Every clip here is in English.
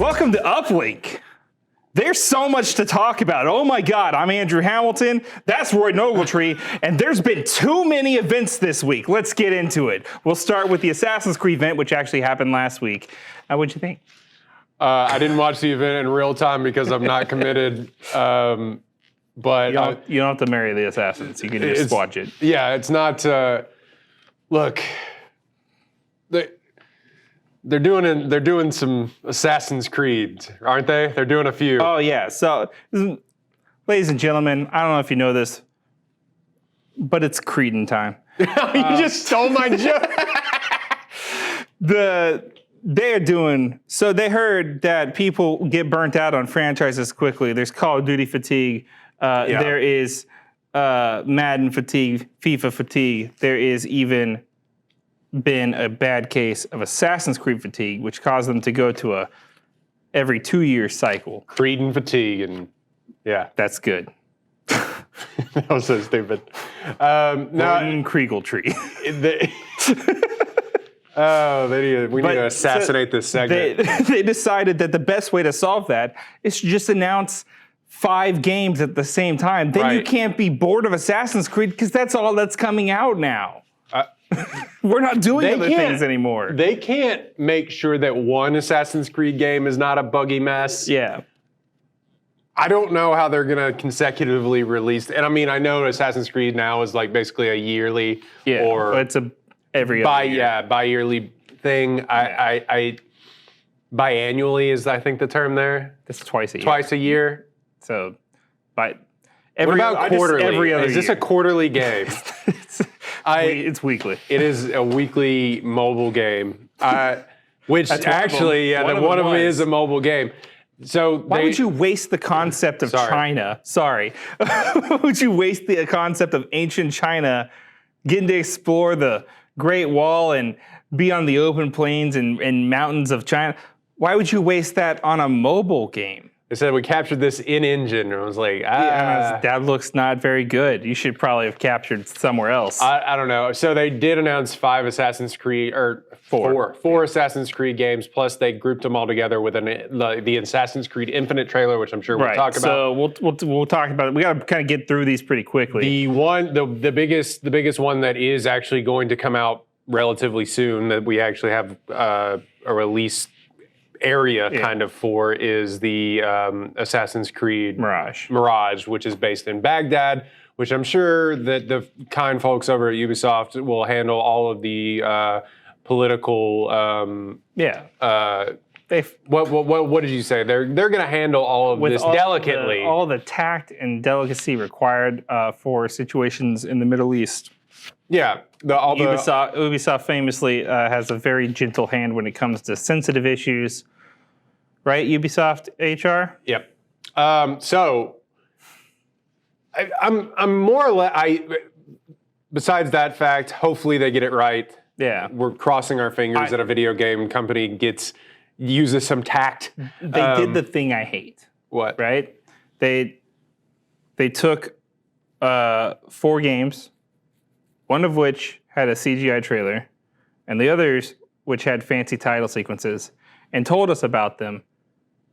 Welcome to Uplink. There's so much to talk about. Oh my God, I'm Andrew Hamilton. That's Roy Ogletree. And there's been too many events this week. Let's get into it. We'll start with the Assassin's Creed event, which actually happened last week. What'd you think? I didn't watch the event in real time because I'm not committed. But you don't have to marry the assassins. You can just watch it. Yeah, it's not. Look, they're doing some Assassin's Creed, aren't they? They're doing a few. Oh yeah. So, ladies and gentlemen, I don't know if you know this, but it's Creedin time. You just stole my joke. They're doing, so they heard that people get burnt out on franchises quickly. There's Call of Duty fatigue. There is Madden fatigue, FIFA fatigue. There is even been a bad case of Assassin's Creed fatigue, which caused them to go to a every 2-year cycle. Creed and fatigue, and yeah. That's good. That was so stupid. Gordon Kriegeltree. We need to assassinate this segment. They decided that the best way to solve that is to just announce 5 games at the same time. Then you can't be bored of Assassin's Creed because that's all that's coming out now. We're not doing other things anymore. They can't make sure that one Assassin's Creed game is not a buggy mess. Yeah. I don't know how they're going to consecutively release. And I mean, I know Assassin's Creed now is like basically a yearly or it's a every other year. Yeah, bi-yearly thing. Biannually is, I think, the term there. That's twice a year. Twice a year. So, what about quarterly? Every other is this year. A quarterly game? It's weekly. It is a weekly mobile game, which actually, one of them is a mobile game. So why would you waste the concept of China? Sorry. Why would you waste the concept of ancient China getting to explore the Great Wall and be on the open plains and mountains of China? Why would you waste that on a mobile game? They said we captured this in engine, and I was like, that looks not very good. You should probably have captured somewhere else. I don't know. So they did announce 5 Assassin's Creed, or four Assassin's Creed games, plus they grouped them all together with the Assassin's Creed Infinite trailer, which I'm sure we'll talk about. So we'll talk about it. We got to kind of get through these pretty quickly. The biggest one that is actually going to come out relatively soon, that we actually have a release area kind of for, is the Assassin's Creed Mirage, which is based in Baghdad, which I'm sure that the kind folks over at Ubisoft will handle all of the political. What did you say? They're going to handle all of this delicately. All the tact and delicacy required for situations in the Middle East. Yeah. Ubisoft famously has a very gentle hand when it comes to sensitive issues, right? Ubisoft HR. Yep. So I'm more or less. Besides that fact, hopefully they get it right. Yeah. We're crossing our fingers that a video game company uses some tact. They did the thing I hate. What? Right? They took 4 games, one of which had a CGI trailer, and the others which had fancy title sequences, and told us about them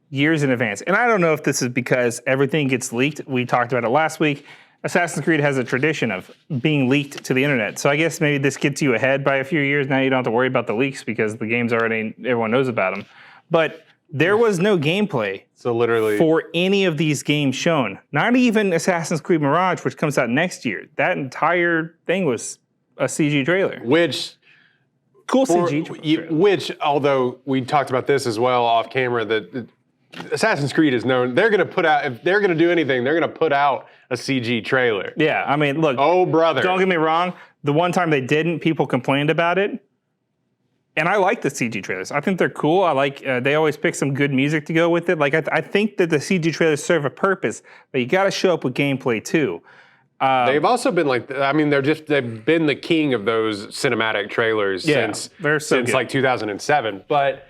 years in advance. And I don't know if this is because everything gets leaked. We talked about it last week. Assassin's Creed has a tradition of being leaked to the internet. So I guess maybe this gets you ahead by a few years. Now you don't have to worry about the leaks because the game's everyone knows about them. But there was no gameplay for any of these games shown. Not even Assassin's Creed Mirage, which comes out next year. That entire thing was a CG trailer. Which, although we talked about this as well off camera, that Assassin's Creed is known. They're going to put out, if they're going to do anything, they're going to put out a CG trailer. Yeah, I mean, look. Oh, brother. Don't get me wrong. The one time they didn't, people complained about it. And I like the CG trailers. I think they're cool. I like, they always pick some good music to go with it. Like, I think that the CG trailers serve a purpose, but you got to show up with gameplay too. They've also been they've been the king of those cinematic trailers since like 2007. But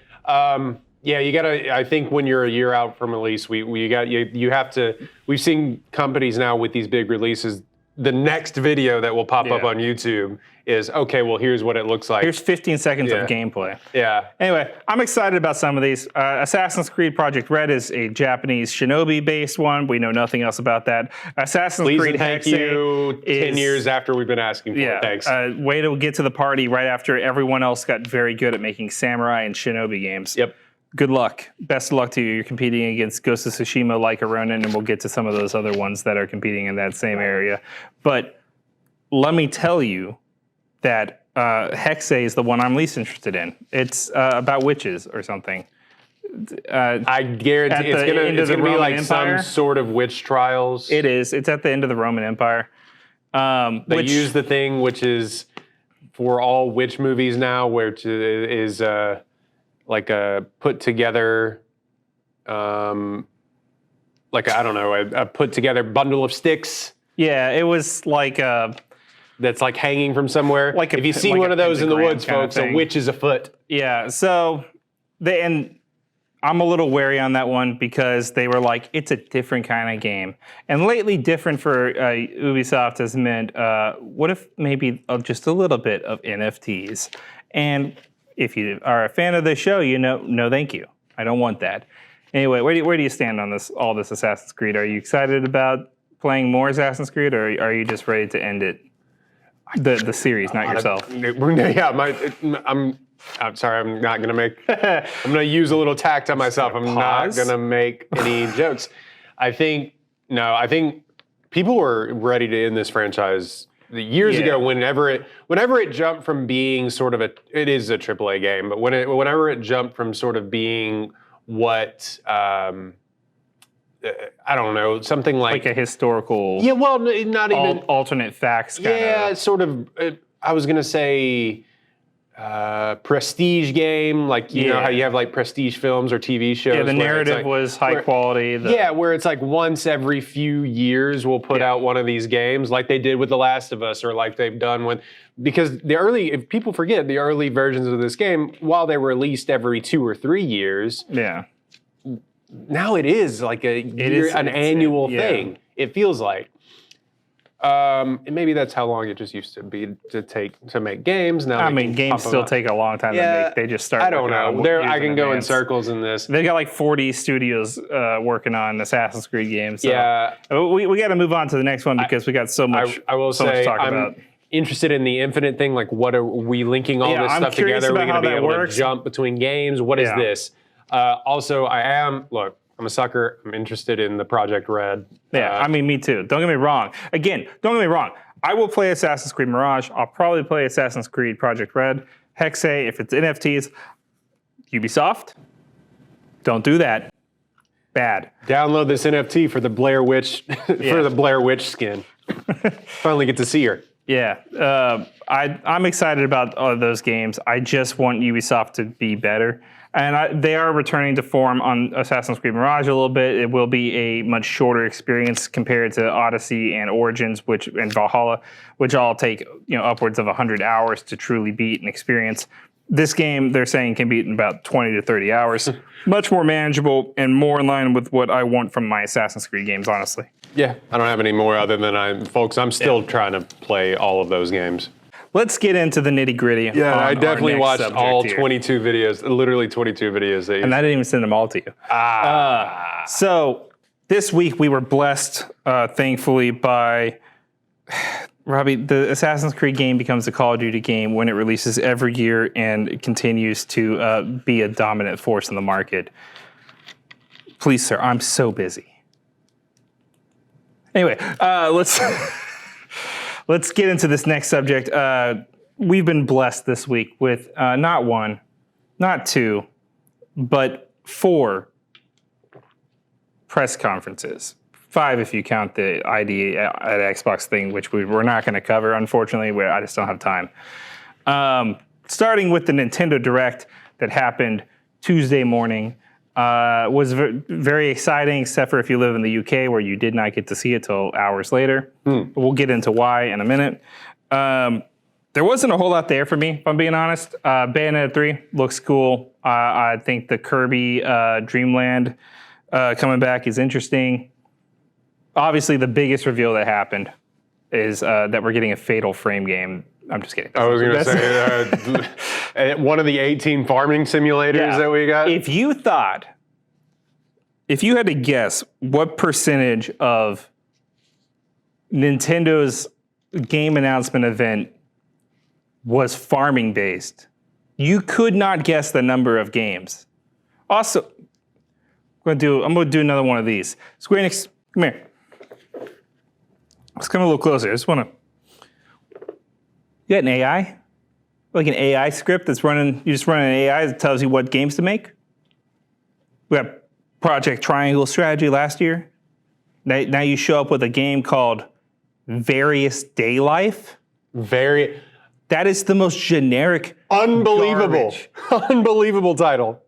you gotta, I think when you're a year out from release, you have to, we've seen companies now with these big releases the next video that will pop up Yeah. on YouTube is, okay, well, here's what it looks like. Here's 15 seconds Yeah. of gameplay. Yeah. Anyway, I'm excited about some of these. Assassin's Creed Project Red is a Japanese shinobi-based one. We know nothing else about that. Assassin's Please Creed and thank Hexe you 10 is- years after we've been asking for Yeah, it. Thanks. way to get to the party right after everyone else got very good at making samurai and shinobi games. Yep. Good luck. Best of luck to you. You're competing against Ghost of Tsushima, like a Ronin, and we'll get to some of those other ones that are competing in that same area. But let me tell you that Hexe is the one I'm least interested in. It's about witches or something. I guarantee at the end it's of the gonna be Roman like Empire? some sort of witch trials. It is. It's at the end of the Roman Empire. They use the thing which is for all witch movies now, which is like a put together, like I don't know, a put together bundle of sticks Yeah, it was like that's like hanging from somewhere. Like if you see like one a of those in the pentagram woods, kind of folks, a thing. witch is afoot. yeah. So and I'm a little wary on that one because they were like, it's a different kind of game. And lately, different for Ubisoft has meant, what if maybe just a little bit of NFTs? And if you are a fan of the show, you know, no, thank you. I don't want that. Anyway, where do you stand on all this Assassin's Creed? Are you excited about playing more Assassin's Creed, or are you just ready to end it? The series, not yourself. Yeah, I'm sorry, I'm not gonna make. I'm gonna use a little tact on myself. I'm not Pause? gonna make any jokes. I think people were ready to end this franchise years ago. Whenever it jumped from being sort of it is a AAA game, but whenever it jumped from sort of being what I don't know, something Like a historical, yeah, well, not even alternate facts kind yeah, of. sort of. I was gonna say prestige game, like you know how you have like prestige films or TV shows. Yeah, the where it's narrative like- was high where- quality. Yeah, where it's like once every few years we'll put out one of these games, like they did with The Last of Us, or like they've done with because if people forget the early versions of this game, while they were released every 2 or 3 years, Yeah. now it is like an annual thing. It feels like. And maybe that's how long it just used to be to make games. Now I they mean, can games pump them still out. take a long time to make. They just start. I don't working on know. years I can go in advance. circles in this. They've got like 40 studios working on Assassin's Creed games. So. Yeah. We got to move on to the next one because we got so much. I will so much to say talk I'm about. interested in the Infinite thing. Like, what are we linking all this I'm stuff curious together? Are we about going to how be that able works. to jump between games? What is Yeah. this? Also, I'm a sucker. I'm interested in the Project Red. Yeah, I mean, me too. Don't get me wrong. Again, don't get me wrong. I will play Assassin's Creed Mirage. I'll probably play Assassin's Creed Project Red. Hexe, if it's NFTs. Ubisoft, don't do that. Bad. Download this NFT for the Blair Witch for the Blair Witch skin. Finally get to see her. Yeah, I'm excited about all of those games. I just want Ubisoft to be better. And they are returning to form on Assassin's Creed Mirage a little bit. It will be a much shorter experience compared to Odyssey and Origins, and Valhalla, which all take upwards of 100 hours to truly beat and experience. This game, they're saying, can beat in about 20 to 30 hours. Much more manageable and more in line with what I want from my Assassin's Creed games, honestly. Yeah, I don't have any more other than I'm still trying to play all of those games. Let's get into the nitty gritty. Yeah, I definitely watched all here. 22 videos, literally 22 videos. And I didn't even send them all to you. So this week we were blessed, thankfully, by Robbie. The Assassin's Creed game becomes a Call of Duty game when it releases every year, and it continues to be a dominant force in the market. Please, sir, I'm so busy. Anyway, let's get into this next subject. We've been blessed this week with not one, not two, but 4 press conferences. 5 if you count the ID at Xbox thing, which we're not going to cover, unfortunately. I just don't have time. Starting with the Nintendo Direct that happened Tuesday morning. Was very exciting, except for if you live in the UK, where you did not get to see it till hours later. We'll get into why in a minute. There wasn't a whole lot there for me, if I'm being honest. Bayonetta 3 looks cool. I think the Kirby Dreamland coming back is interesting. Obviously, the biggest reveal that happened, is that we're getting a Fatal Frame game. I'm just kidding. I was going to say, one of the 18 farming simulators that we got. If you had to guess what percentage of Nintendo's game announcement event was farming based, you could not guess the number of games. Also, I'm gonna do another one of these. Square Enix, come here. Let's come a little closer. I just want to. You got an AI? Like an AI script that's running, you just run an AI that tells you what games to make? We got Project Triangle Strategy last year. Now you show up with a game called Various Day Life. That is the most generic, unbelievable, unbelievable title.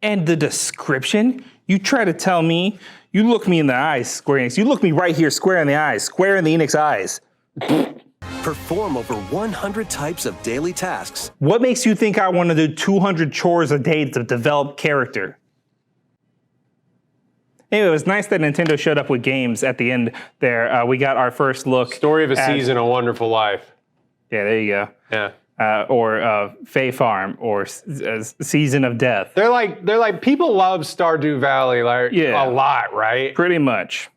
And the description, you try to tell me, you look me in the eyes, Square Enix. You look me right here, square in the eyes, square in the Enix eyes. Perform over 100 types of daily tasks. What makes you think I want to do 200 chores a day to develop character? Anyway, it was nice that Nintendo showed up with games at the end there. We got our first look. Story of a Season, A Wonderful Life. Yeah, there you go. Yeah. Or Fae Farm, or Season of Death. They're like people love Stardew Valley a lot, right? Pretty much.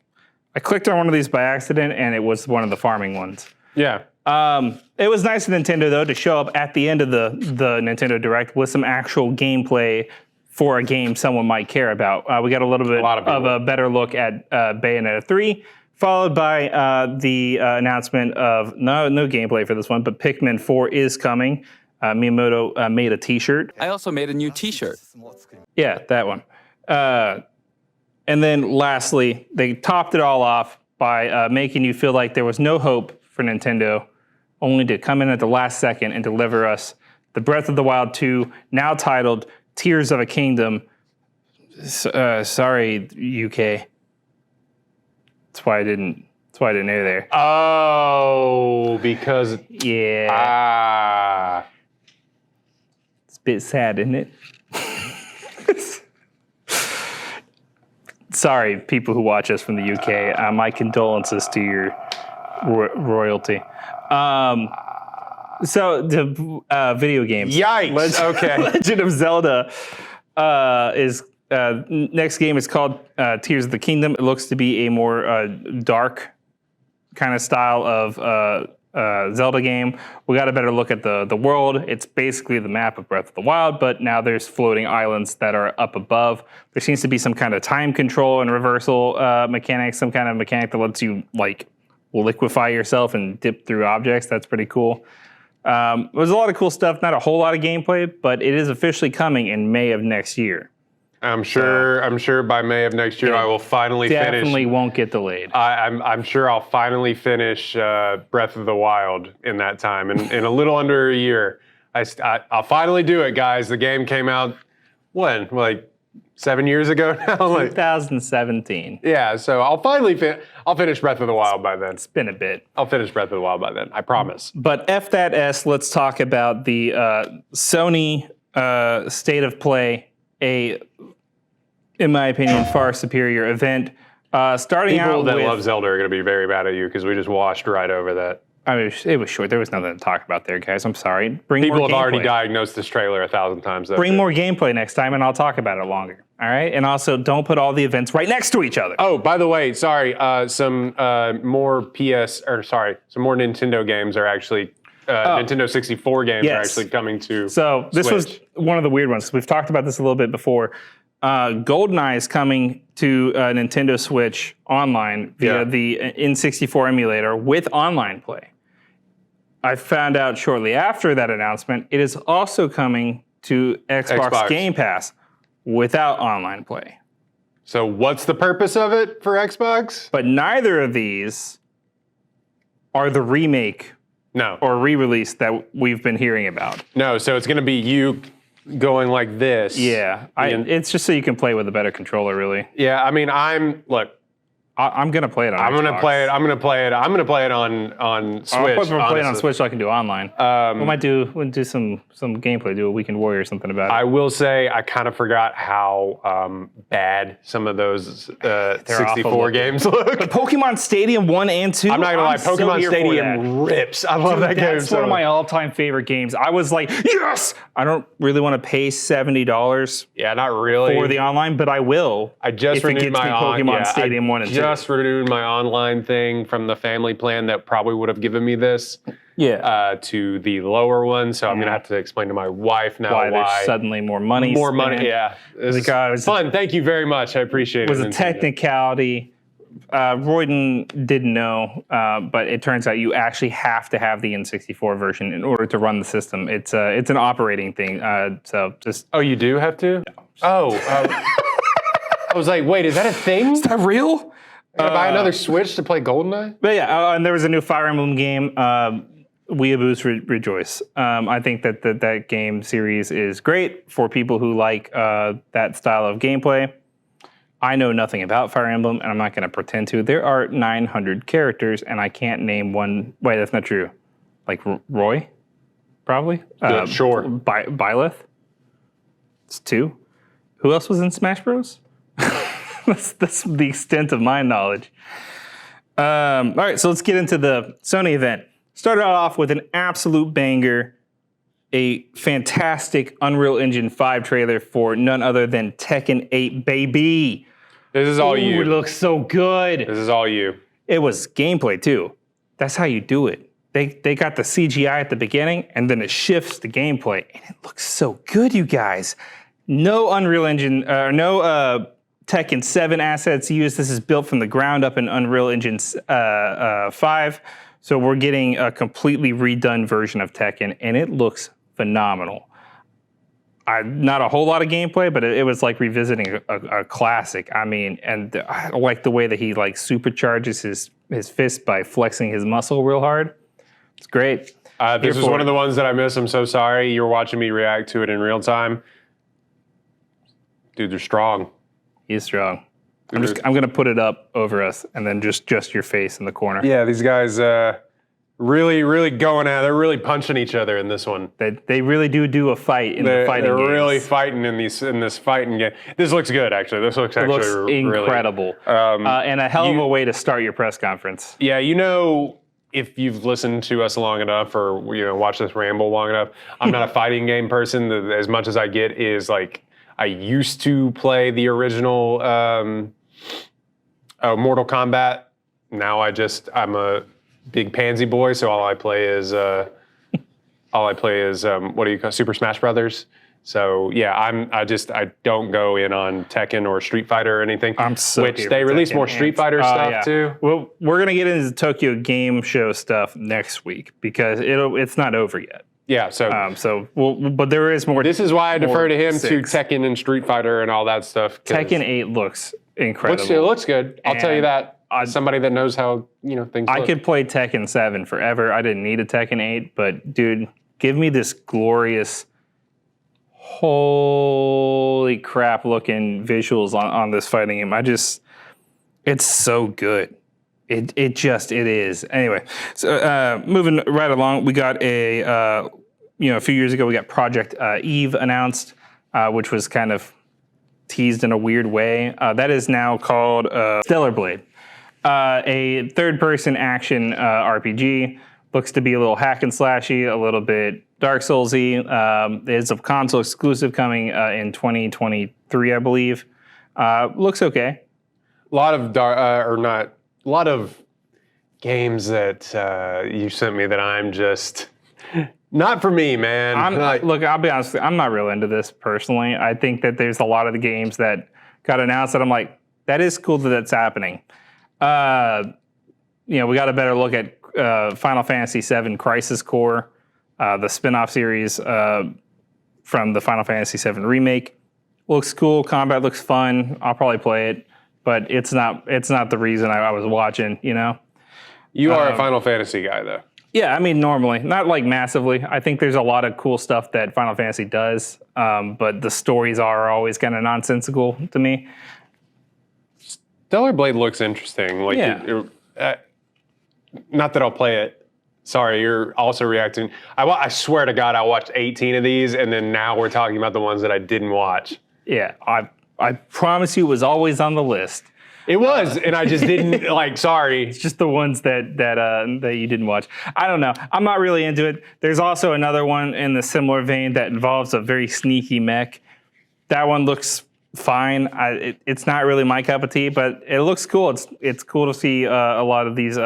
I clicked on one of these by accident, and it was one of the farming ones. Yeah. It was nice of Nintendo, though, to show up at the end of the Nintendo Direct with some actual gameplay for a game someone might care about. We got a little bit of a better look at Bayonetta 3, followed by the announcement of no gameplay for this one, but Pikmin 4 is coming. Miyamoto made a t-shirt. I also made a new t-shirt. Yeah, that one. And then lastly, they topped it all off by making you feel like there was no hope for Nintendo, only to come in at the last second and deliver us the Breath of the Wild 2, now titled Tears of a Kingdom. Sorry, UK. That's why I didn't air there. Oh, because yeah. It's a bit sad, isn't it? Sorry, people who watch us from the UK. My condolences to your royalty. So the video games. Yikes! Okay. Legend of Zelda is next game is called Tears of the Kingdom. It looks to be a more dark kind of style of Zelda game. We got a better look at the world. It's basically the map of Breath of the Wild, but now there's floating islands that are up above. There seems to be some kind of time control and reversal mechanic, some kind of mechanic that lets you like liquefy yourself and dip through objects. That's pretty cool. There's a lot of cool stuff, not a whole lot of gameplay, but it is officially coming in May of next year. I'm sure by May of next year I will finally finish. Definitely won't get delayed. I'm sure I'll finally finish Breath of the Wild in that time, in a little under a year. I'll finally do it, guys. The game came out when, like 7 years ago now. 2017. Yeah, so I'll finally I'll finish Breath of the Wild by then. It's been a bit. I'll finish Breath of the Wild by then. I promise. But F that S. Let's talk about the Sony State of Play. In my opinion, far superior event. Starting People out that with, love Zelda are going to be very mad at you because we just washed right over that. I mean, it was short. There was nothing to talk about there, guys. I'm sorry. People more have already gameplay. diagnosed this trailer 1,000 times. Bring more gameplay next time, and I'll talk about it longer. All right? And also, don't put all the events right next to each other. Oh, by the way, sorry. Some more some more Nintendo games are actually. Nintendo 64 games are actually coming to So this Switch. was one of the weird ones. We've talked about this a little bit before. GoldenEye is coming to Nintendo Switch online via the N64 emulator with online play. I found out shortly after that announcement, it is also coming to Xbox Game Pass without online play. So what's the purpose of it for Xbox? But neither of these are the remake or re-release that we've been hearing about. No, so it's going to be you going like this. Yeah, it's just so you can play with a better controller, really. Yeah, I mean, I'm I'm gonna play it on. I'm gonna Xbox. play it. I'm gonna play it. I'm gonna play it on Switch. I'll play it on honestly. Switch so I can do online. We'll do some gameplay, do a Weekend Warrior or something about it. I will say I kind of forgot how bad some of those 64 games look. Pokemon Stadium 1 and 2. I'm not gonna lie, so Pokemon here for Stadium rips. I love that game. That's one of my all-time favorite games. I was like, yes! I don't really want to pay $70 Yeah, not really. for the online, but I will. I just if it renewed gets my me Pokemon Stadium I 1 and 2. just renewed my online thing from the family plan that probably would have given me this to the lower one. So I'm gonna have to explain to my wife now why there's suddenly more money. more money. Yeah, it's fun. Thank you very much. I appreciate it. It was a technicality. Royden didn't know, but it turns out you actually have to have the N64 version in order to run the system. It's an operating thing. So just Oh, you do have to? No. I was like, wait, is that a thing? is that real? Buy another Switch to play GoldenEye? But yeah, and there was a new Fire Emblem game. Weeaboos rejoice. I think that game series is great for people who like that style of gameplay. I know nothing about Fire Emblem, and I'm not going to pretend to. There are 900 characters, and I can't name one. Wait, that's not true. Like Roy, probably. Sure. Byleth. It's 2. Who else was in Smash Bros? That's the extent of my knowledge. All right, so let's get into the Sony event. Started off with an absolute banger, a fantastic Unreal Engine 5 trailer for none other than Tekken 8, baby. This is all you. It looks so good. This is all you. It was gameplay too. That's how you do it. They got the CGI at the beginning, and then it shifts to gameplay, and it looks so good, you guys. No Unreal Engine, no Tekken 7 assets used. This is built from the ground up in Unreal Engine 5. So we're getting a completely redone version of Tekken, and it looks phenomenal. Not a whole lot of gameplay, but it was like revisiting a classic. I mean, and I like the way that he like supercharges his fist by flexing his muscle real hard. It's great. This is one of the ones that I miss. I'm so sorry. You were watching me react to it in real time. Dude, they're strong. He's strong. I'm gonna put it up over us, and then just your face in the corner. Yeah, these guys really going at it. They're really punching each other in this one. They really do a fight in the fighting games. They're really fighting in this fighting game. This looks good, actually. This looks actually really incredible. And a hell of a way to start your press conference. Yeah, you know, if you've listened to us long enough or watched us ramble long enough, I'm not a fighting game person. As much as I get is like I used to play the original Mortal Kombat. Now I'm a big pansy boy, so all I play is what do you call Super Smash Brothers? So yeah, I don't go in on Tekken or Street Fighter or anything. Which they release more Street Fighter stuff too. Well, we're gonna get into the Tokyo Game Show stuff next week because it's not over yet. Yeah, so but there is more. This is why I defer to him to Tekken and Street Fighter and all that stuff. Tekken 8 looks incredible. It looks good. I'll tell you that. Somebody that knows how things. I could play Tekken 7 forever. I didn't need a Tekken 8, but dude, give me this glorious, holy crap looking visuals on this fighting game. It's so good. It is. Anyway, so moving right along, we got a few years ago we got Project Eve announced, which was kind of teased in a weird way. That is now called Stellar Blade, a third-person action RPG. Looks to be a little hack and slashy, a little bit Dark Souls-y. It's a console exclusive coming in 2023, I believe. Looks okay. A lot of games that you sent me that I'm just not for me, man. Look, I'll be honest, I'm not real into this personally. I think that there's a lot of the games that got announced that I'm like, that is cool that that's happening. We got a better look at Final Fantasy VII Crisis Core, the spin-off series from the Final Fantasy VII remake. Looks cool. Combat looks fun. I'll probably play it, but it's not the reason I was watching. You are a Final Fantasy guy, though. Yeah, I mean, normally, not like massively. I think there's a lot of cool stuff that Final Fantasy does, but the stories are always kind of nonsensical to me. Stellar Blade looks interesting. Like, not that I'll play it. Sorry, you're also reacting. I swear to God, I watched 18 of these, and then now we're talking about the ones that I didn't watch. Yeah, I promise you it was always on the list. It was, and I just didn't, sorry. It's just the ones that you didn't watch. I don't know. I'm not really into it. There's also another one in the similar vein that involves a very sneaky mech. That one looks fine. It's not really my cup of tea, but it looks cool. It's cool to see a lot of these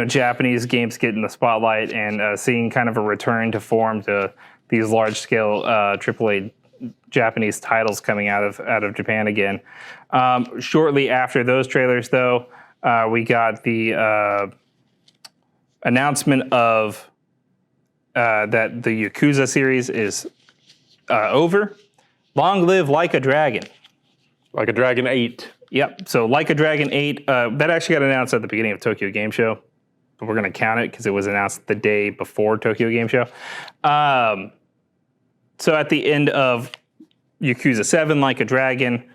Japanese games get in the spotlight and seeing kind of a return to form to these large scale AAA Japanese titles coming out of Japan again. Shortly after those trailers, though, we got the announcement of that the Yakuza series is over. Long live Like a Dragon. Like a Dragon 8. Yep. So Like a Dragon 8, that actually got announced at the beginning of Tokyo Game Show. But we're going to count it because it was announced the day before Tokyo Game Show. So at the end of Yakuza 7, Like a Dragon,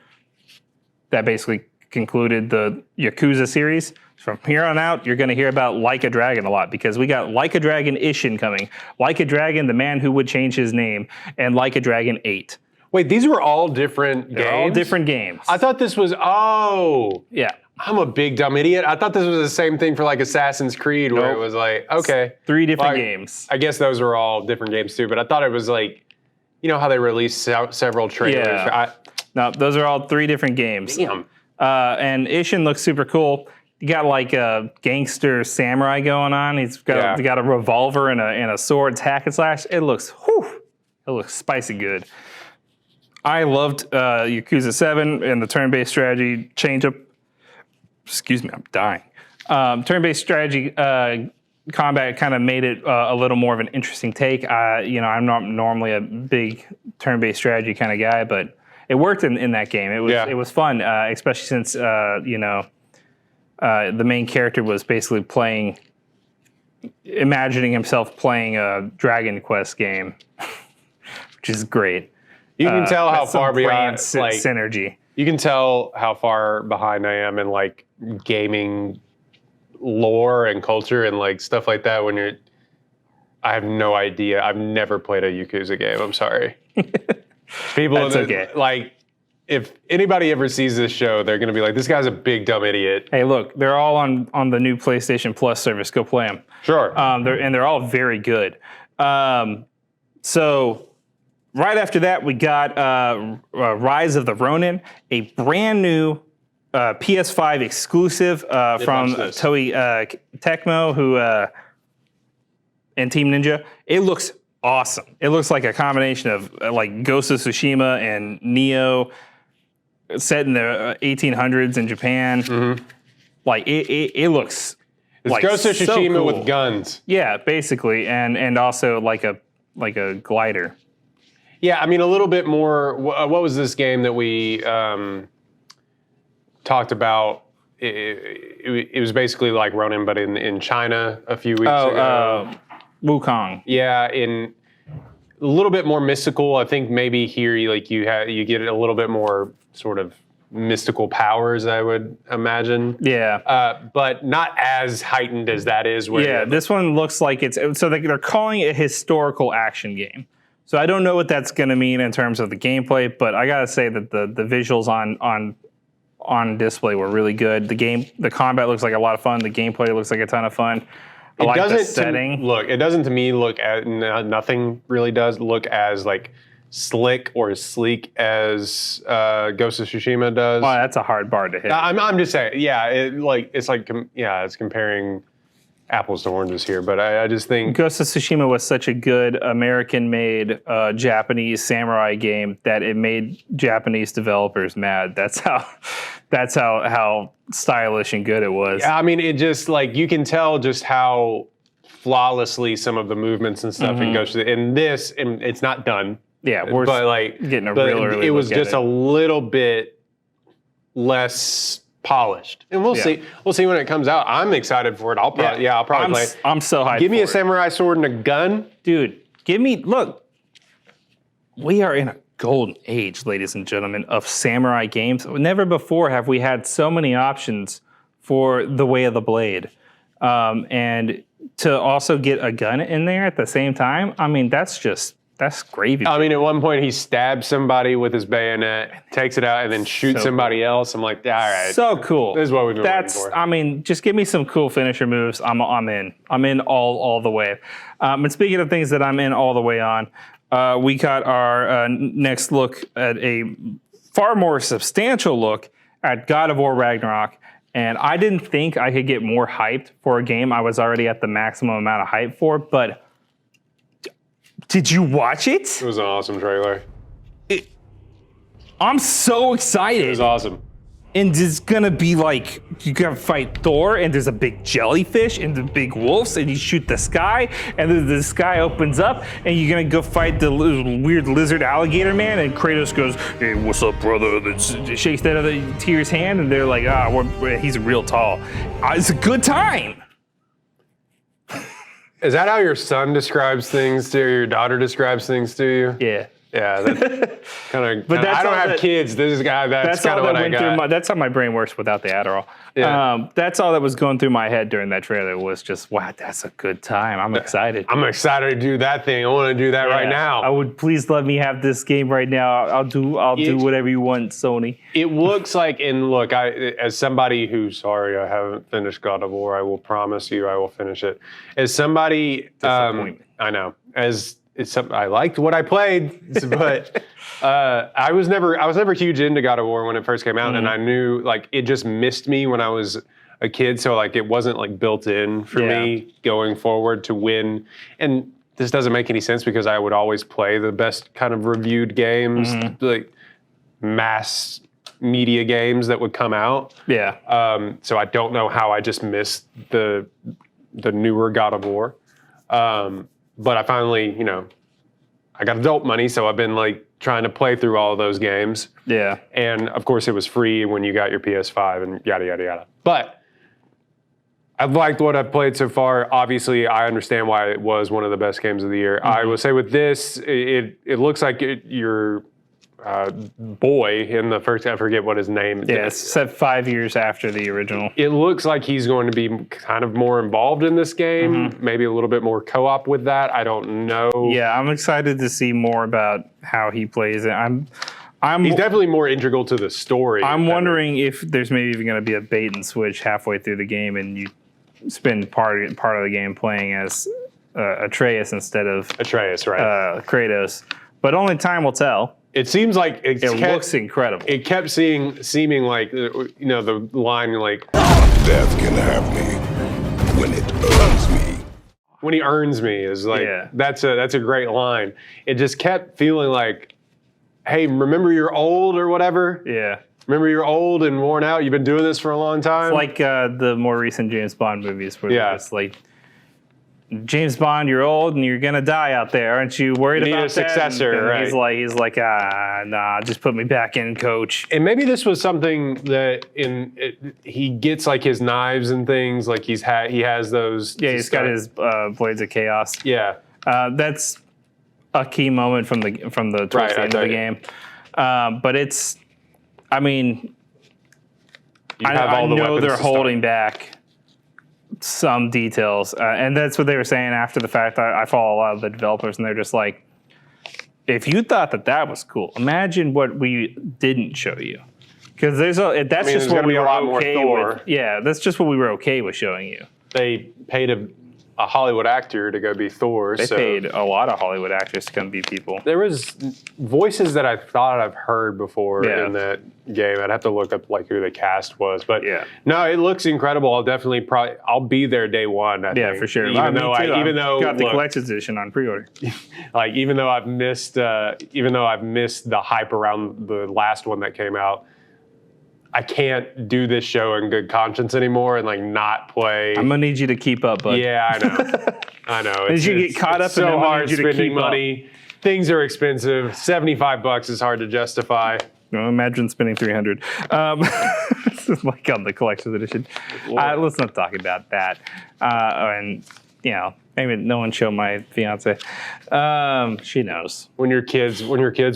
that basically concluded the Yakuza series. From here on out, you're going to hear about Like a Dragon a lot because we got Like a Dragon Ishin coming, Like a Dragon, The Man Who Would Change His Name, and Like a Dragon 8. Wait, these were all different games? They're all different games. I thought this was, Yeah. I'm a big dumb idiot. I thought this was the same thing for Assassin's Creed where it was okay. 3 different games. I guess those were all different games too, but I thought it was how they released several trailers. Yeah. No, those are all 3 different games. Damn. And Ishin looks super cool. You got a gangster samurai going on. He's got a revolver and a sword. It's hack and slash. It looks spicy good. I loved Yakuza 7 and the turn-based strategy change-up. Excuse me, I'm dying. Turn-based strategy combat kind of made it a little more of an interesting take. I'm not normally a big turn-based strategy kind of guy, but it worked in that game. It was fun, especially since the main character was basically imagining himself playing a Dragon Quest game, which is great. You can tell how far behind synergy. You can tell how far behind I am in gaming lore and culture and stuff like that when I have no idea. I've never played a Yakuza game. I'm sorry. People That's okay. If anybody ever sees this show, they're going to be like, this guy's a big dumb idiot. Hey, look, they're all on the new PlayStation Plus service. Go play them. Sure. They're all very good. So right after that, we got Rise of the Ronin, a brand new PS5 exclusive from Toei Tecmo, and Team Ninja. It looks awesome. It looks like a combination of Ghost of Tsushima and Neo, set in the 1800s in Japan. Mm-hmm. It looks it's Ghost of Tsushima so cool. with guns. Yeah, basically, and also like a glider. Yeah, I mean a little bit more. What was this game that we talked about? It was basically like Ronin, but in China a few weeks ago. Wukong. Yeah, in a little bit more mystical. I think maybe here you get a little bit more sort of mystical powers, I would imagine. Yeah. But not as heightened as that is. This one looks like they're calling it a historical action game. So I don't know what that's going to mean in terms of the gameplay, but I gotta say that the visuals on display were really good. The combat looks like a lot of fun. The gameplay looks like a ton of fun. I like the setting. It doesn't to me look at nothing really does look as slick or as sleek as Ghost of Tsushima does. Well, that's a hard bar to hit. I'm just saying, yeah, it's comparing apples to oranges here, but I just think Ghost of Tsushima was such a good American-made Japanese samurai game that it made Japanese developers mad. That's how stylish and good it was. Yeah, I mean, it just you can tell just how flawlessly some of the movements and stuff in Ghost. In this, and it's not done. Yeah, we're getting a real early. It was look just at a little bit less polished, and we'll see. We'll see when it comes out. I'm excited for it. I'll probably play it. I'm so hyped. Give me a samurai sword and a gun, dude. Look. We are in a golden age, ladies and gentlemen, of samurai games. Never before have we had so many options for the way of the blade. And to also get a gun in there at the same time, I mean, that's gravy. I mean, at one point he stabs somebody with his bayonet, takes it out, and then shoots somebody else. I'm like, all right. So cool. This is what we've been waiting for. I mean, just give me some cool finisher moves. I'm in. I'm in all the way. And speaking of things that I'm in all the way on, we got our next look at a far more substantial look at God of War Ragnarok. And I didn't think I could get more hyped for a game I was already at the maximum amount of hype for, but did you watch it? It was an awesome trailer. I'm so excited. It was awesome. And it's gonna be like, you gotta fight Thor, and there's a big jellyfish, and the big wolves, and you shoot the sky, and then the sky opens up, and you're gonna go fight the weird lizard alligator man, and Kratos goes, hey, what's up, brother? And shakes that other Tyr's hand, and they're like, he's real tall. It's a good time. Is that how your son describes things to you, or your daughter describes things to you? Yeah. Yeah, that's kind of. But I don't have kids. That's kind of what I got. That's how my brain works without the Adderall. Yeah. That's all that was going through my head during that trailer was just, wow, that's a good time. I'm excited. I'm excited to do that thing. I want to do that right now. I would please let me have this game right now. I'll do whatever you want, Sony. It looks like, and look, as somebody who's sorry I haven't finished God of War, I will promise you I will finish it. As somebody, Disappointment. I know, I liked what I played, but I was never huge into God of War when it first came out, and I knew like it just missed me when I was a kid, so like it wasn't like built in for me going forward to win. And this doesn't make any sense because I would always play the best kind of reviewed games, like mass media games that would come out. Yeah. So I don't know how I just missed the newer God of War. But I finally, I got adult money, so I've been like trying to play through all of those games. Yeah. And of course, it was free when you got your PS5 and yada, yada, yada. But I've liked what I've played so far. Obviously, I understand why it was one of the best games of the year. I will say with this, it looks like your boy in the first, I forget what his name is. Yeah, it's set 5 years after the original. It looks like he's going to be kind of more involved in this game, maybe a little bit more co-op with that. I don't know. Yeah, I'm excited to see more about how he plays it. He's definitely more integral to the story. I'm wondering if there's maybe even going to be a bait and switch halfway through the game, and you spend part of the game playing as Atreus instead of Kratos. But only time will tell. It seems like it looks incredible. It kept seeming like the line like death can have me when it earns me. When he earns me is like that's a great line. It just kept feeling like, hey, remember you're old or whatever. Yeah. Remember you're old and worn out. You've been doing this for a long time. It's like the more recent James Bond movies where they're just like, James Bond, you're old and you're gonna die out there. Aren't you worried about that? Need a successor, and right? He's like, nah, just put me back in, coach. And maybe this was something that he gets like his knives and things. Like he has those. Yeah, he's got his Blades of Chaos. Yeah, that's a key moment from the towards the end of the game. But it's, I mean, I know they're holding back some details, and that's what they were saying after the fact. I follow a lot of the developers, and they're just like, if you thought that was cool, imagine what we didn't show you, because that's just what we were okay with. Yeah, that's just what we were okay with showing you. They paid a Hollywood actor to go be Thor. They paid a lot of Hollywood actors to come be people. There was voices that I thought I've heard before in that game. I'd have to look up like who the cast was, but no, it looks incredible. I'll be there day one. I think. For sure. Even though got the collector's edition on pre-order. Like even though I've missed the hype around the last one that came out, I can't do this show in good conscience anymore and like not play. I'm gonna need you to keep up, bud. Yeah, I know. I know. As you get caught up, it's so hard you spending money. Things are expensive. $75 is hard to justify. No, imagine spending $300. Like on the collector's edition. Let's not talk about that. And maybe no one show my fiance. She knows. When your kids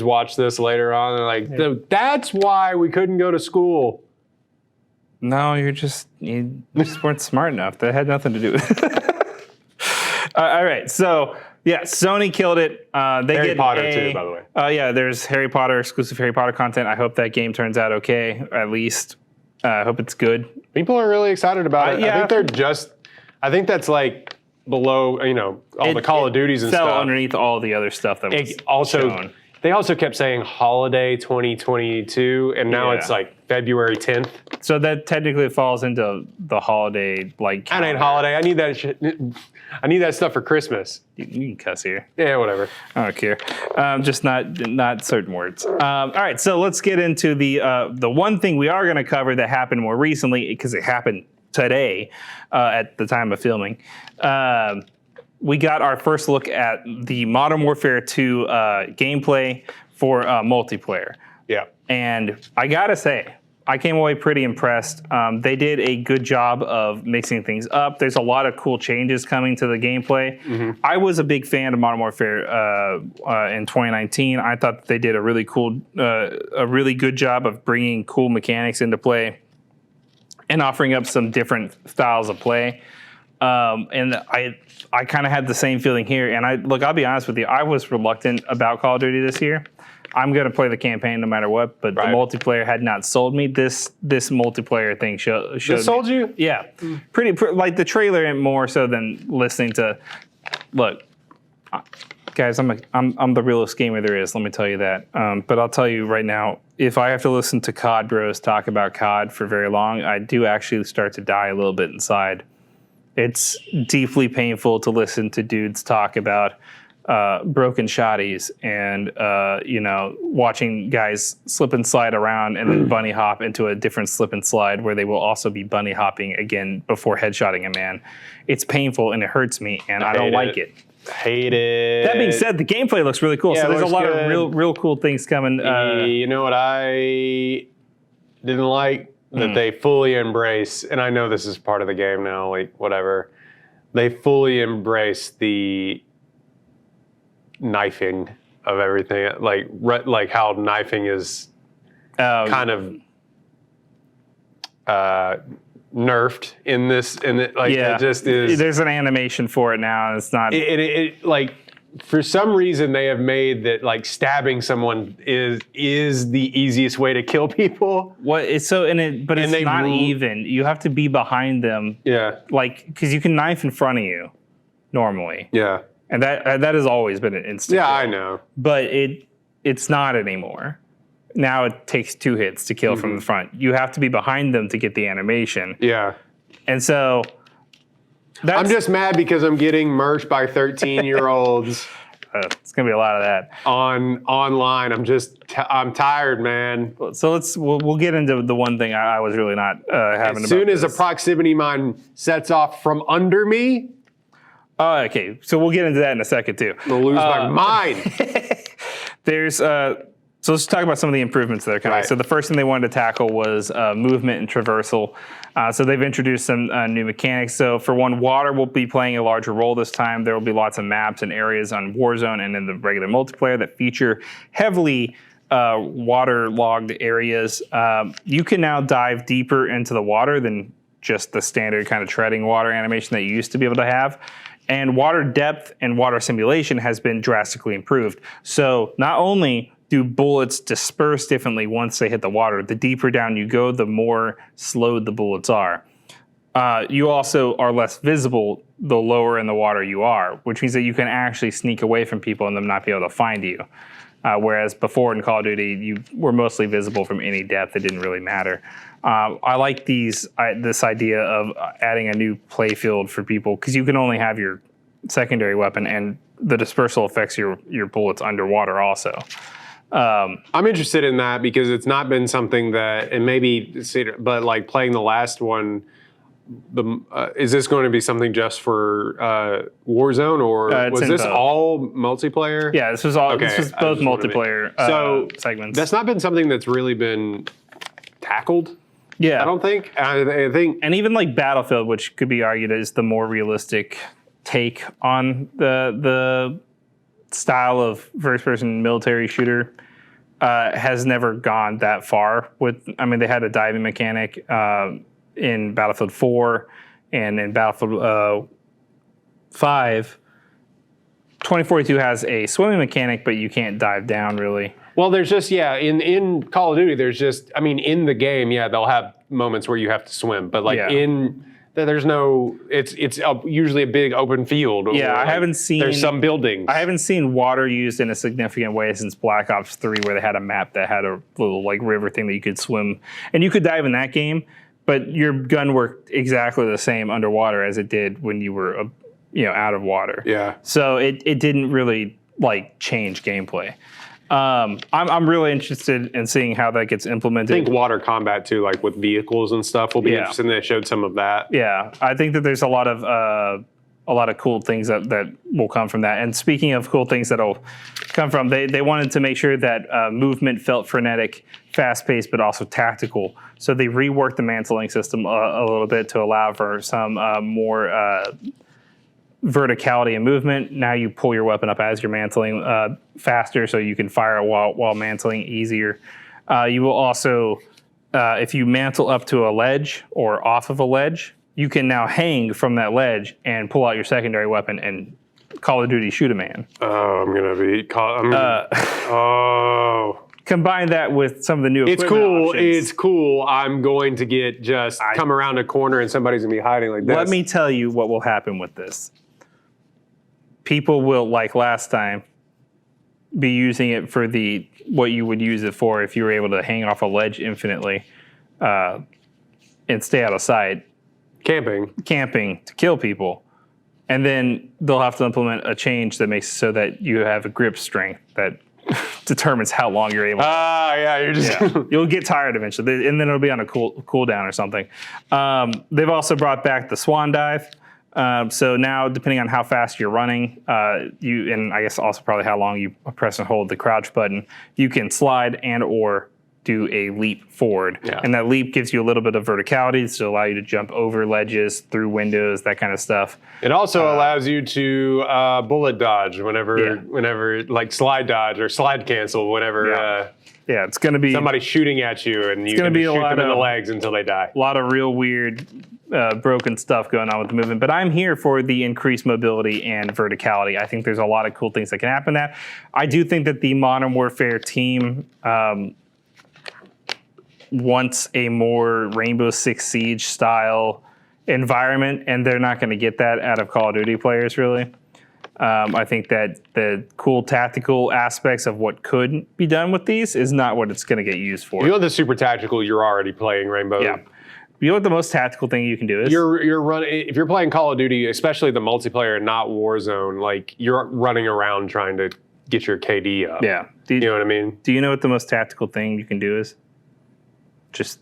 watch this later on, they're like, "That's why we couldn't go to school." No, you just weren't smart enough. That had nothing to do with it. All right, so yeah, Sony killed it. They Harry get Potter too, by the way. Yeah, there's Harry Potter, exclusive Harry Potter content. I hope that game turns out okay, at least. I hope it's good. People are really excited about it. yeah. I think that's like below, all the Call of Duties and fell stuff. underneath all the other stuff that was shown. They also kept saying holiday 2022, and now Yeah. it's like February 10th. So that technically falls into the holiday That ain't calendar. holiday. I need that shit. I need that stuff for Christmas. You can cuss here. Yeah, whatever. I don't care. Just not certain words. All right, so let's get into the one thing we are going to cover that happened more recently, because it happened today at the time of filming. We got our first look at the Modern Warfare 2 gameplay for multiplayer. Yeah. And I gotta say, I came away pretty impressed. They did a good job of mixing things up. There's a lot of cool changes coming to the gameplay. Mm-hmm. I was a big fan of Modern Warfare in 2019. I thought they did a really good job of bringing cool mechanics into play and offering up some different styles of play. And I kind of had the same feeling here. And I'll be honest with you, I was reluctant about Call of Duty this year. I'm going to play the campaign no matter what, but the multiplayer had not sold me. This multiplayer thing showed This sold you? Yeah. Pretty like the trailer, and more so than listening to. Look, guys, I'm the realest gamer there is. Let me tell you that. But I'll tell you right now, if I have to listen to COD bros talk about COD for very long, I do actually start to die a little bit inside. It's deeply painful to listen to dudes talk about broken shotties and watching guys slip and slide around and then bunny hop into a different slip and slide where they will also be bunny hopping again before headshotting a man. It's painful and it hurts me, and I don't like it. Hate it. That being said, the gameplay looks really cool. Yeah, So there's a lot good. of real cool things coming. You know what I didn't like? That they fully embrace, and I know this is part of the game now, like whatever. They fully embrace the knifing of everything, like how knifing is kind of nerfed in this, and it just is. There's an animation for it now, and it's not. It like for some reason they have made that like stabbing someone is the easiest way to kill people. But it's not even. You have to be behind them. Yeah. Like, because you can knife in front of you normally. Yeah. And that has always been an instant. Yeah, kill. I know. But it's not anymore. Now it takes 2 hits to kill from the front. You have to be behind them to get the animation. Yeah. And so I'm just mad because I'm getting merged by 13-year-olds. It's gonna be a lot of that online. I'm tired, man. So we'll get into the one thing I was really not having. As soon as a proximity mine sets off from under me, okay. So we'll get into that in a second too. I'll lose my mind. There's so let's talk about some of the improvements that are coming. Right. So the first thing they wanted to tackle was movement and traversal. So they've introduced some new mechanics. So for one, water will be playing a larger role this time. There will be lots of maps and areas on Warzone and in the regular multiplayer that feature heavily waterlogged areas. You can now dive deeper into the water than just the standard kind of treading water animation that you used to be able to have. And water depth and water simulation has been drastically improved. So not only do bullets disperse differently once they hit the water, the deeper down you go, the more slowed the bullets are. You also are less visible the lower in the water you are, which means that you can actually sneak away from people and them not be able to find you. Whereas before in Call of Duty, you were mostly visible from any depth. It didn't really matter. I like this idea of adding a new play field for people, because you can only have your secondary weapon, and the dispersal affects your bullets underwater also. I'm interested in that because it's not been something that, and maybe, but like playing the last one, is this going to be something just for Warzone, or was this both. all multiplayer? Yeah, this was all. Okay, This was both multiplayer segments. That's not been something that's really been tackled. Yeah, I don't think. I think, and even like Battlefield, which could be argued as the more realistic take on the style of first-person military shooter has never gone that far. They had a diving mechanic in Battlefield 4 and in Battlefield 5. 2042 has a swimming mechanic, but you can't dive down really. Well, there's just, in Call of Duty, there's just, in the game, they'll have moments where you have to swim, but there's no, it's usually a big open field. Yeah, I haven't seen. There's some buildings. I haven't seen water used in a significant way since Black Ops 3, where they had a map that had a little river thing that you could swim, and you could dive in that game, but your gun worked exactly the same underwater as it did when you were, out of water. Yeah. So it didn't really change gameplay. I'm really interested in seeing how that gets implemented. I think water combat too, with vehicles and stuff, will be interesting. They showed some of that. Yeah, I think that there's a lot of cool things that will come from that. And speaking of cool things that'll come from, they wanted to make sure that movement felt frenetic, fast-paced, but also tactical. So they reworked the mantling system a little bit to allow for some more verticality and movement. Now you pull your weapon up as you're mantling faster, so you can fire while mantling easier. You will also, if you mantle up to a ledge or off of a ledge, you can now hang from that ledge and pull out your secondary weapon and Call of Duty shoot a man. Oh, I'm gonna be. Combine that with some of the new It's equipment cool. options. It's cool. I'm going to get come around a corner and somebody's gonna be hiding like this. Let me tell you what will happen with this. People will, like last time, be using it for what you would use it for if you were able to hang off a ledge infinitely and stay out of sight. Camping To kill people. And then they'll have to implement a change that makes it so that you have a grip strength that determines how long you're able to. you're just... You'll get tired eventually, and then it'll be on a cooldown or something. They've also brought back the swan dive. So now, depending on how fast you're running, and I guess also probably how long you press and hold the crouch button, you can slide and or do a leap forward. Yeah. And that leap gives you a little bit of verticality to allow you to jump over ledges, through windows, that kind of stuff. It also allows you to bullet dodge whenever slide dodge or slide cancel whenever it's going to be somebody's shooting at you and you can shoot them in the legs until they die. A lot of real weird broken stuff going on with the movement, but I'm here for the increased mobility and verticality. I think there's a lot of cool things that can happen. That I do think that the Modern Warfare team wants a more Rainbow Six Siege style environment, and they're not going to get that out of Call of Duty players, really. I think that the cool tactical aspects of what could be done with these is not what it's going to get used for. You know the super tactical, you're already playing Rainbow. Yeah. You know what the most tactical thing you can do is? You're running. If you're playing Call of Duty, especially the multiplayer and not Warzone, you're running around trying to get your KD up. Yeah. You know what I mean? Do you know what the most tactical thing you can do is? Just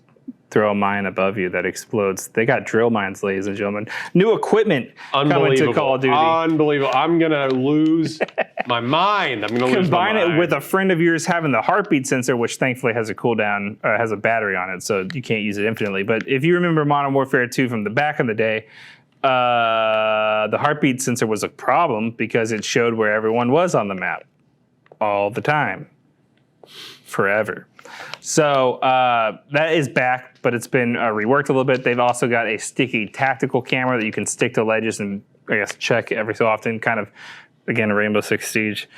throw a mine above you that explodes. They got drill mines, ladies and gentlemen. New equipment coming to Call of Duty. Unbelievable. I'm going to lose my mind. I'm going to lose my mind. Combine it with a friend of yours having the heartbeat sensor, which thankfully has a cooldown, has a battery on it, so you can't use it infinitely. But if you remember Modern Warfare 2 from the back of the day, the heartbeat sensor was a problem because it showed where everyone was on the map all the time, forever. So that is back, but it's been reworked a little bit. They've also got a sticky tactical camera that you can stick to ledges and, I guess, check every so often, kind of, again, a Rainbow Six Siege.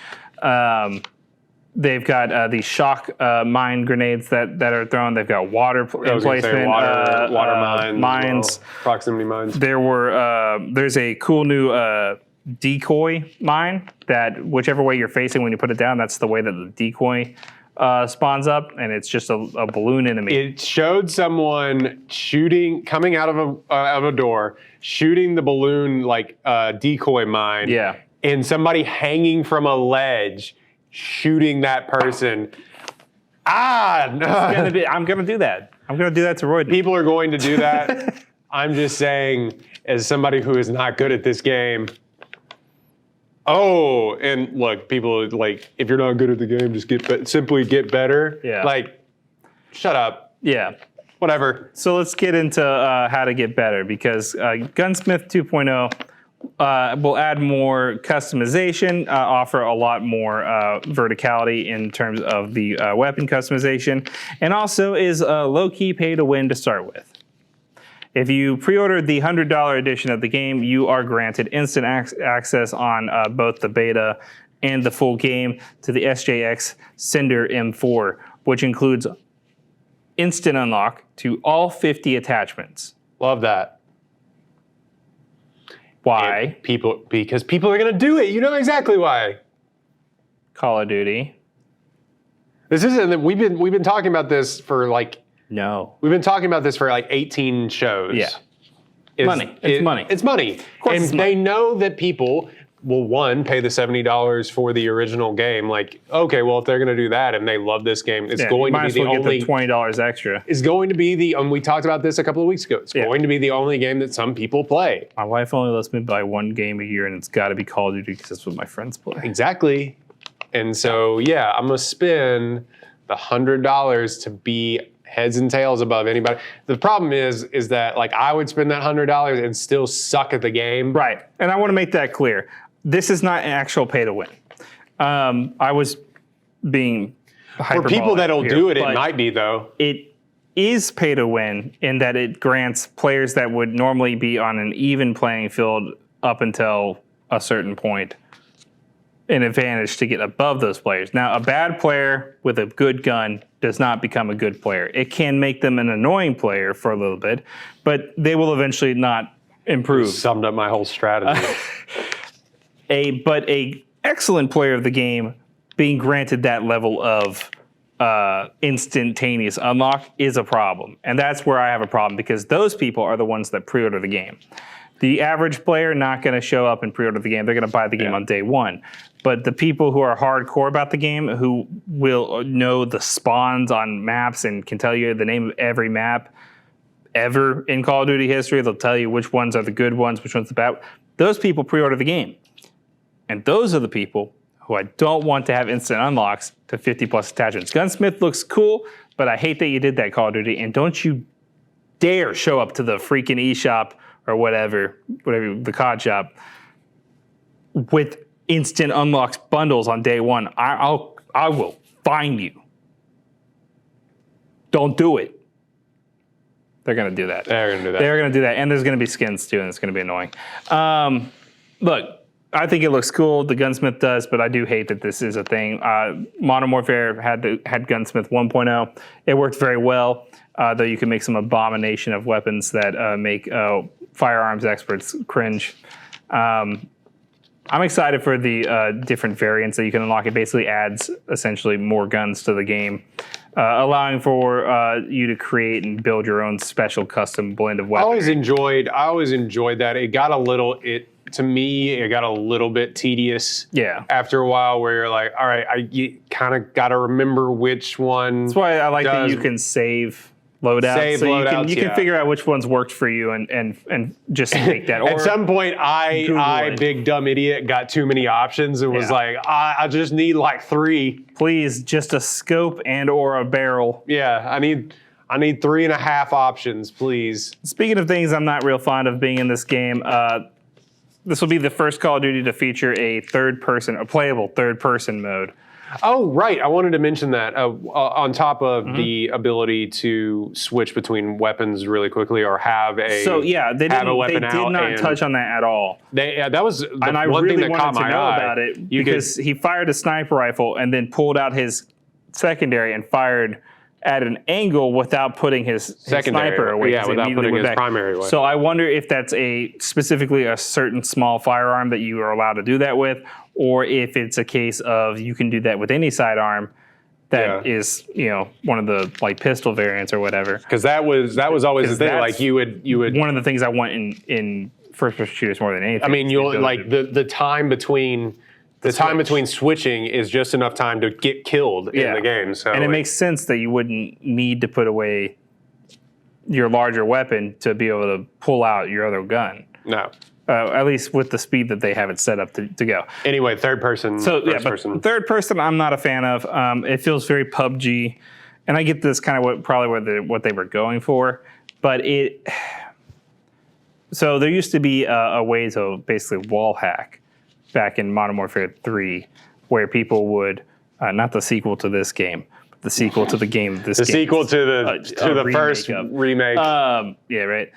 They've got these shock mine grenades that are thrown. They've got water emplacement, water mines, well, proximity mines. There's a cool new decoy mine that whichever way you're facing when you put it down, that's the way that the decoy spawns up, and it's just a balloon enemy. It showed someone coming out of a door, shooting the balloon decoy mine. Yeah. And somebody hanging from a ledge, shooting that person. I'm gonna do that. I'm gonna do that to Roy. People are going to do that. I'm just saying, as somebody who is not good at this game. Oh, and look, people if you're not good at the game, just simply get better. Yeah. Shut up. Yeah. Whatever. So let's get into how to get better, because Gunsmith 2.0 will add more customization, offer a lot more verticality in terms of the weapon customization, and also is a low-key pay-to-win to start with. If you pre-ordered the $100 edition of the game, you are granted instant access on both the beta and the full game to the SJX Cinder M4, which includes instant unlock to all 50 attachments. Love that. Why? Because people are going to do it. You know exactly why. Call of Duty. This isn't. We've been talking about this for like. No. We've been talking about this for like 18 shows. Yeah. Money. It's money. It's money. Of course And it's money. they know that people will, one, pay the $70 for the original game. Like, okay, well, if they're going to do that and they love this game, it's going to be the only. Get the $20 extra. It's going to be the. And we talked about this a couple of weeks ago. It's going to be the only game that some people play. My wife only lets me buy one game a year, and it's got to be Call of Duty because that's what my friends play. Exactly. And so, yeah, I'm going to spend the $100 to be heads and tails above anybody. The problem is that like I would spend that $100 and still suck at the game. Right. And I want to make that clear. This is not an actual pay to win. I was being for people that'll here, do it, it might be though. It is pay to win in that it grants players that would normally be on an even playing field up until a certain point an advantage to get above those players. Now, a bad player with a good gun does not become a good player. It can make them an annoying player for a little bit, but they will eventually not improve. You summed up my whole strategy. But a excellent player of the game being granted that level of instantaneous unlock is a problem. And that's where I have a problem because those people are the ones that pre-order the game. The average player not going to show up and pre-order the game. They're going to buy the game on day one. But the people who are hardcore about the game, who will know the spawns on maps and can tell you the name of every map ever in Call of Duty history, they'll tell you which ones are the good ones, which ones the bad. Those people pre-order the game. And those are the people who I don't want to have instant unlocks to 50 plus attachments. Gunsmith looks cool, but I hate that you did that, Call of Duty. And don't you dare show up to the freaking eShop or whatever, the COD shop, with instant unlocks bundles on day one. I will find you. Don't do it. They're gonna do that. They're gonna do that. They're gonna do that, and there's gonna be skins too, and it's gonna be annoying. Look, I think it looks cool. The Gunsmith does, but I do hate that this is a thing. Modern Warfare had Gunsmith 1.0. It worked very well, though you can make some abomination of weapons that make firearms experts cringe. I'm excited for the different variants that you can unlock. It basically adds essentially more guns to the game, allowing for you to create and build your own special custom blend of weapons. I always enjoyed that. It got a little bit tedious. Yeah. After a while, where you're like, all right, you kind of got to remember which one. That's why I like that you can save loadouts. You can figure out which ones worked for you and just make that. Or at some point, I big dumb idiot, got too many options and was like, I just need like 3. Please, just a scope and or a barrel. Yeah, I need 3.5 options, please. Speaking of things I'm not real fond of being in this game, this will be the first Call of Duty to feature a playable third-person mode. Oh, right. I wanted to mention that. On top of the ability to switch between weapons really quickly or have a they did not touch on that at all. That was the and I one really thing that caught wanted to my know eye. about it because he fired a sniper rifle and then pulled out his secondary and fired at an angle without putting his sniper away. Yeah, without putting his primary away. So I wonder if that's specifically a certain small firearm that you are allowed to do that with, or if it's a case of you can do that with any sidearm that is, one of the like pistol variants or whatever. Because that was always the thing. Like you would one of the things I want in first-person shooters more than anything. I mean, you'll like the time between. The time between switching is just enough time to get killed in the game. So, and it makes sense that you wouldn't need to put away your larger weapon to be able to pull out your other gun. No. At least with the speed that they have it set up to go. Anyway, third person. Third person, I'm not a fan of. It feels very PUBG, and I get this kind of what they were going for, but So there used to be a way to basically wall hack back in Modern Warfare 3, where people would not the sequel to this game, but the sequel to the game. The sequel to the first remake. Yeah, right.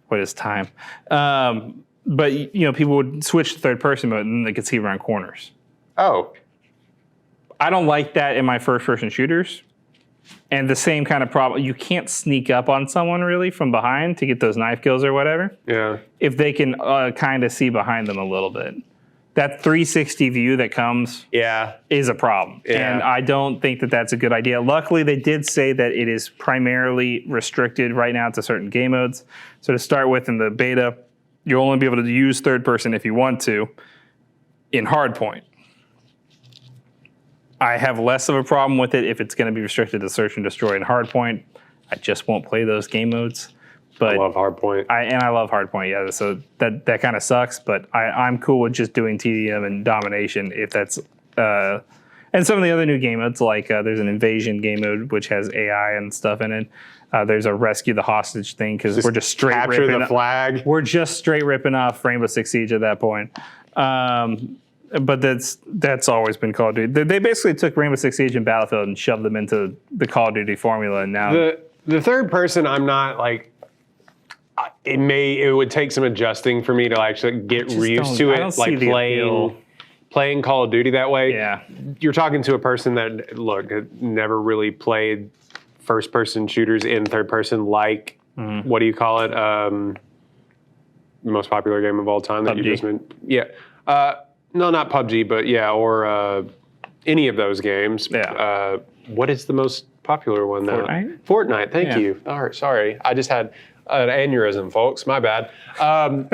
What is time? But people would switch to third person mode and they could see around corners. Oh, I don't like that in my first person shooters. And the same kind of problem, you can't sneak up on someone really from behind to get those knife kills or whatever. Yeah. If they can kind of see behind them a little bit. That 360 view that comes is a problem. Yeah. And I don't think that that's a good idea. Luckily, they did say that it is primarily restricted right now to certain game modes. So to start with in the beta, you'll only be able to use third person if you want to in Hardpoint. I have less of a problem with it if it's going to be restricted to search and destroy in Hardpoint. I just won't play those game modes. But I love Hardpoint. I love Hardpoint, yeah. So that kind of sucks, but I'm cool with just doing TDM and domination if that's... and some of the other new game modes, like there's an invasion game mode which has AI and stuff in it. There's a rescue the hostage thing because we're just straight capture ripping the flag. We're just straight ripping off Rainbow Six Siege at that point. But that's always been Call of Duty. They basically took Rainbow Six Siege and Battlefield and shoved them into the Call of Duty formula. And now the third person, I'm not like. It would take some adjusting for me to actually get used to it, like playing Call of Duty that way. Yeah, you're talking to a person that had never really played first person shooters in third person. Like what do you call it? Most popular game of all time that PUBG. you just mentioned. Yeah. No, not PUBG, but yeah, or any of those games. Yeah. What is the most popular one now? Fortnite. Thank you. All right, sorry, I just had an aneurysm, folks. My bad.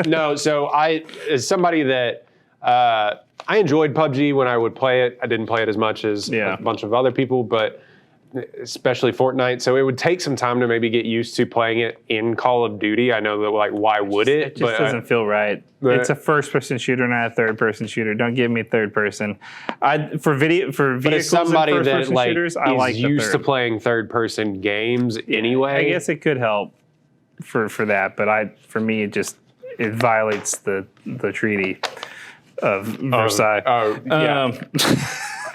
No, so as somebody that I enjoyed PUBG when I would play it. I didn't play it as much as a bunch of other people, but especially Fortnite. So it would take some time to maybe get used to playing it in Call of Duty. I know that, like, why would it? It just doesn't feel right. It's a first-person shooter, not a third-person shooter. Don't give me third-person. For vehicles but as somebody and that like shooters, I is like used to playing third-person games anyway. I guess it could help for that, but for me it violates the treaty of Versailles. Yeah.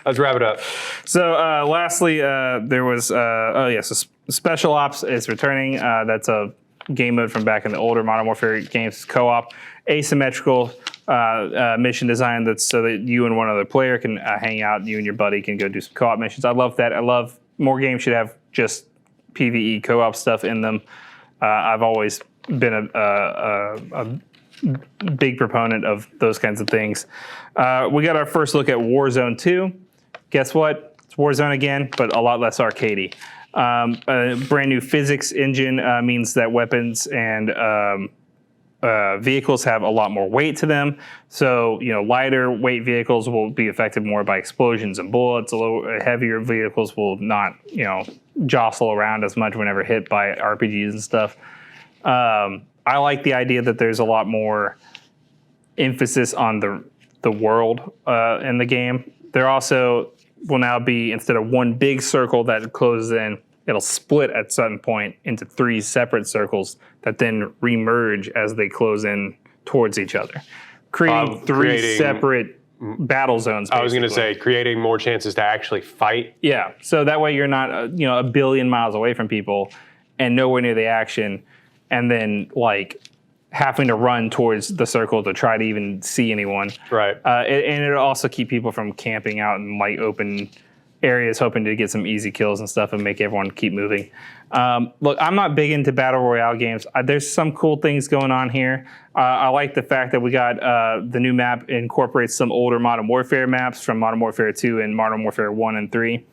Let's wrap it up. So lastly, there was so Special Ops is returning. That's a game mode from back in the older Modern Warfare games, co-op, asymmetrical mission design that's so that you and one other player can hang out. You and your buddy can go do some co-op missions. I love that. I love more games should have just PvE co-op stuff in them. I've always been a big proponent of those kinds of things. We got our first look at Warzone 2. Guess what? It's Warzone again, but a lot less arcadey. A brand new physics engine means that weapons and vehicles have a lot more weight to them. So, lighter weight vehicles will be affected more by explosions and bullets. A little heavier vehicles will not, jostle around as much whenever hit by RPGs and stuff. I like the idea that there's a lot more emphasis on the world in the game. There also will now be, instead of one big circle that closes in, it'll split at some point into 3 separate circles that then remerge as they close in towards each other, creating 3 separate battle zones. Basically. I was going to say, creating more chances to actually fight. Yeah, so that way you're not a billion miles away from people and nowhere near the action, and then having to run towards the circle to try to even see anyone. Right. And it'll also keep people from camping out in open areas, hoping to get some easy kills and stuff and make everyone keep moving. Look, I'm not big into Battle Royale games. There's some cool things going on here. I like the fact that we got the new map incorporates some older Modern Warfare maps from Modern Warfare 2 and Modern Warfare 1 and 3.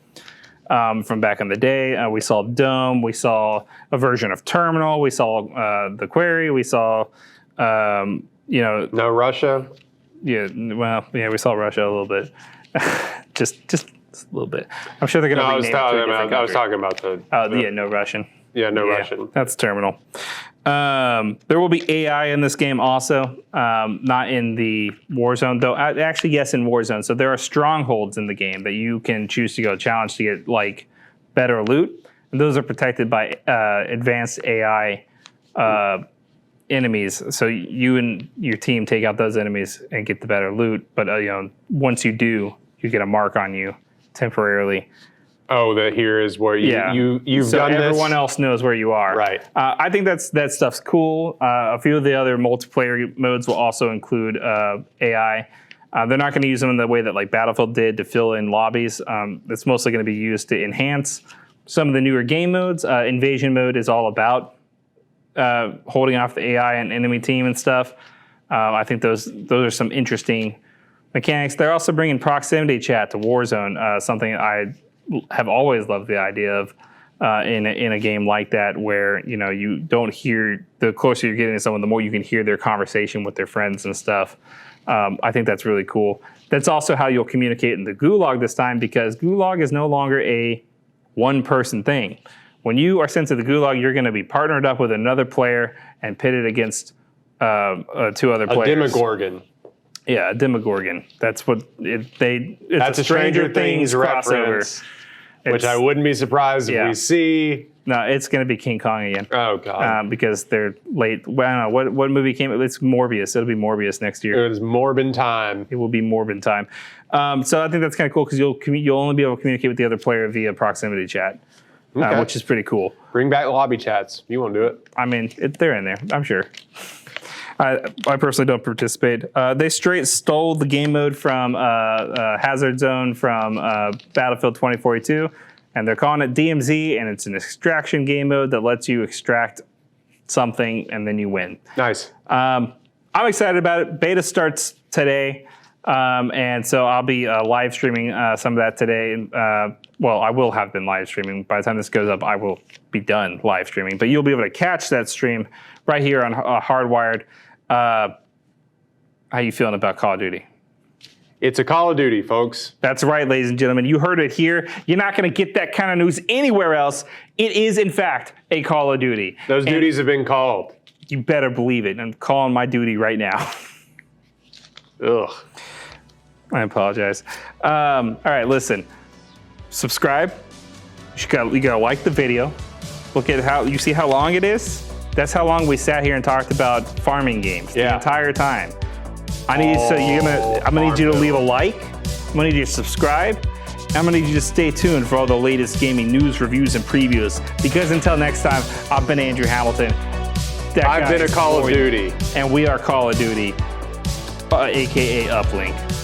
From back in the day. We saw Dome. We saw a version of Terminal. We saw the Quarry. We saw, No Russia? Yeah, well, yeah, we saw Russia a little bit. just a little bit. I'm sure they're going to rename it to a different country. I was talking about No Russian. Yeah, no Russian. That's Terminal. There will be AI in this game also, not in the Warzone, though. Actually, yes, in Warzone. So there are strongholds in the game that you can choose to go challenge to get better loot, and those are protected by advanced AI enemies. So you and your team take out those enemies and get the better loot. But once you do, you get a mark on you temporarily. Oh, that here is where you've so done this. Everyone else knows where you are. Right. I think that stuff's cool. A few of the other multiplayer modes will also include AI. They're not going to use them in the way that like Battlefield did to fill in lobbies. It's mostly going to be used to enhance some of the newer game modes. Invasion mode is all about holding off the AI and enemy team and stuff. I think those are some interesting mechanics. They're also bringing proximity chat to Warzone, something I have always loved the idea of in a game like that, where you don't hear, the closer you're getting to someone, the more you can hear their conversation with their friends and stuff. I think that's really cool. That's also how you'll communicate in the Gulag this time, because Gulag is no longer a one-person thing. When you are sent to the Gulag, you're going to be partnered up with another player and pitted against 2 other players. A Demogorgon. Yeah, a Demogorgon. That's what it's That's a Stranger Things reference, which I wouldn't be surprised if we see. No, it's going to be King Kong again. Oh, God. Because they're late. Well, I don't know. What movie came? It's Morbius. It'll be Morbius next year. It was Morbin time. It will be Morbin time. So I think that's kind of cool, because you'll only be able to communicate with the other player via proximity chat, which is pretty cool. Bring back lobby chats. You won't do it. I mean, they're in there, I'm sure. I personally don't participate. They straight stole the game mode from Hazard Zone from Battlefield 2042, and they're calling it DMZ, and it's an extraction game mode that lets you extract something and then you win. Nice. I'm excited about it. Beta starts today, and so I'll be live streaming some of that today. Well, I will have been live streaming. By the time this goes up, I will be done live streaming, but you'll be able to catch that stream right here on Hardwired. How you feeling about Call of Duty? It's a Call of Duty, folks. That's right, ladies and gentlemen. You heard it here. You're not going to get that kind of news anywhere else. It is, in fact, a Call of Duty. Those duties have been called. You better believe it. I'm calling my duty right now. Ugh. I apologize. All right, listen. Subscribe. You gotta like the video. Look at how you see how long it is. That's how long we sat here and talked about farming games the entire time. I'm gonna need you to leave a like. I'm gonna need you to subscribe. I'm gonna need you to stay tuned for all the latest gaming news, reviews, and previews. Because until next time, I've been Andrew Hamilton. I've been a Call of Duty. And we are Call of Duty, aka Uplink.